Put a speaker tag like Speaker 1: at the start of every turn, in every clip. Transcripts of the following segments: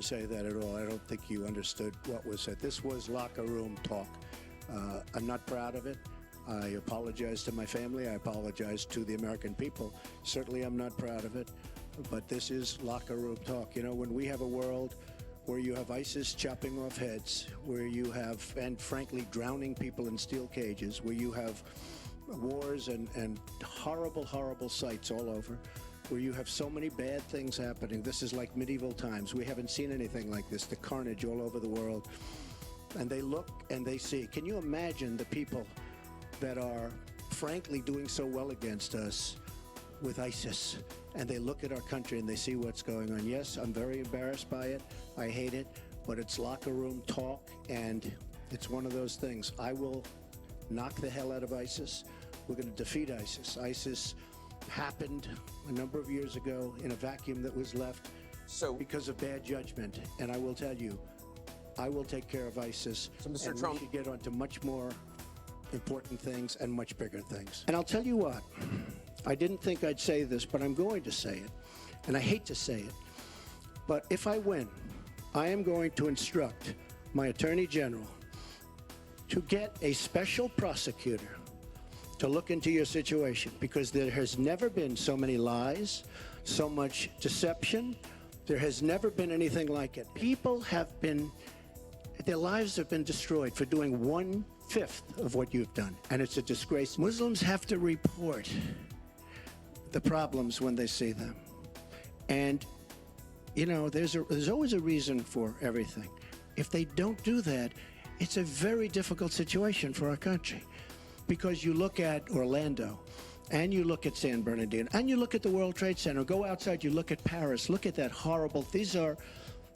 Speaker 1: didn't say that at all. I don't think you understood what was said. This was locker room talk. I'm not proud of it. I apologize to my family. I apologize to the American people. Certainly I'm not proud of it, but this is locker room talk. You know, when we have a world where you have ISIS chopping off heads, where you have, and frankly, drowning people in steel cages, where you have wars and horrible, horrible sights all over, where you have so many bad things happening. This is like medieval times. We haven't seen anything like this, the carnage all over the world. And they look and they see. Can you imagine the people that are frankly doing so well against us with ISIS? And they look at our country and they see what's going on. Yes, I'm very embarrassed by it. I hate it, but it's locker room talk, and it's one of those things. I will knock the hell out of ISIS. We're going to defeat ISIS. ISIS happened a number of years ago in a vacuum that was left because of bad judgment. And I will tell you, I will take care of ISIS. So, Mr. Trump, we should get on to much more important things and much bigger things. And I'll tell you what, I didn't think I'd say this, but I'm going to say it. And I hate to say it, but if I win, I am going to instruct my Attorney General to get a special prosecutor to look into your situation, because there has never been so many lies, so much deception. There has never been anything like it. People have been, their lives have been destroyed for doing 1/5 of what you've done, and it's a disgrace. Muslims have to report the problems when they see them. And, you know, there's always a reason for everything. If they don't do that, it's a very difficult situation for our country. Because you look at Orlando, and you look at San Bernardino, and you look at the World Trade Center, go outside, you look at Paris, look at that horrible, these are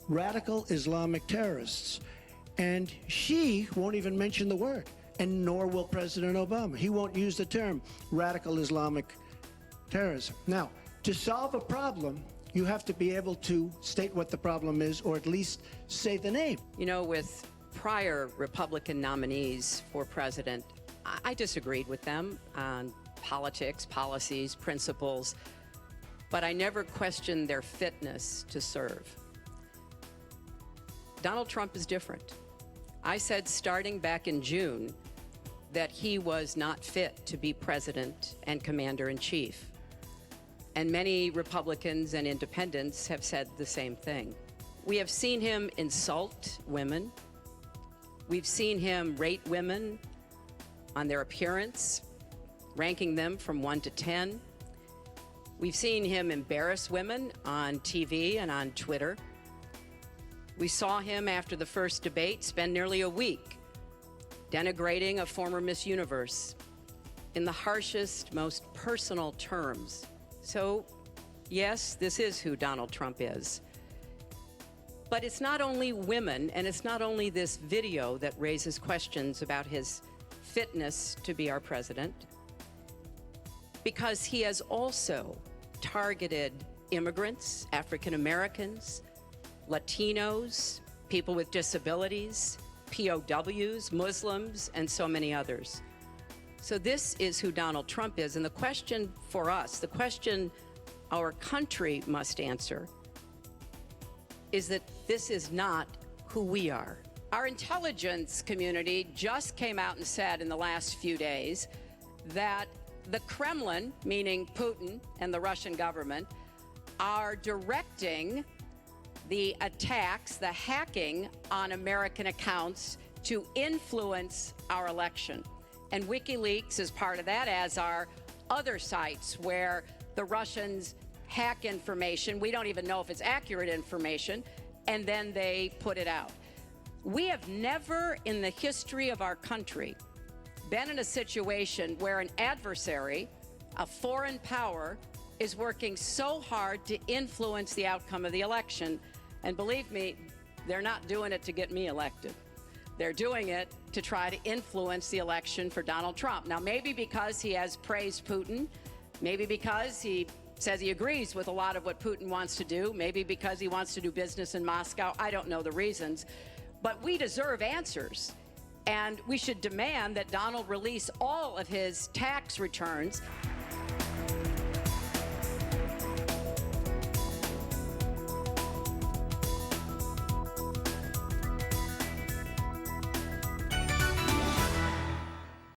Speaker 1: radical Islamic terrorists. And she won't even mention the word, and nor will President Obama. He won't use the term radical Islamic terrorism. Now, to solve a problem, you have to be able to state what the problem is, or at least say the name.
Speaker 2: You know, with prior Republican nominees for president, I disagreed with them on politics, policies, principles, but I never questioned their fitness to serve. Donald Trump is different. I said starting back in June that he was not fit to be president and commander-in-chief. And many Republicans and independents have said the same thing. We have seen him insult women. We've seen him rate women on their appearance, ranking them from 1 to 10. We've seen him embarrass women on TV and on Twitter. We saw him after the first debate spend nearly a week denigrating a former Miss Universe in the harshest, most personal terms. So, yes, this is who Donald Trump is. But it's not only women, and it's not only this video that raises questions about his fitness to be our president, because he has also targeted immigrants, African Americans, Latinos, people with disabilities, POWs, Muslims, and so many others. So this is who Donald Trump is. And the question for us, the question our country must answer, is that this is not who we are. Our intelligence community just came out and said in the last few days that the Kremlin, meaning Putin and the Russian government, are directing the attacks, the hacking on American accounts to influence our election. And WikiLeaks is part of that, as are other sites where the Russians hack information. We don't even know if it's accurate information, and then they put it out. We have never in the history of our country been in a situation where an adversary, a foreign power, is working so hard to influence the outcome of the election. And believe me, they're not doing it to get me elected. They're doing it to try to influence the election for Donald Trump. Now, maybe because he has praised Putin, maybe because he says he agrees with a lot of what Putin wants to do, maybe because he wants to do business in Moscow. I don't know the reasons. But we deserve answers, and we should demand that Donald release all of his tax returns.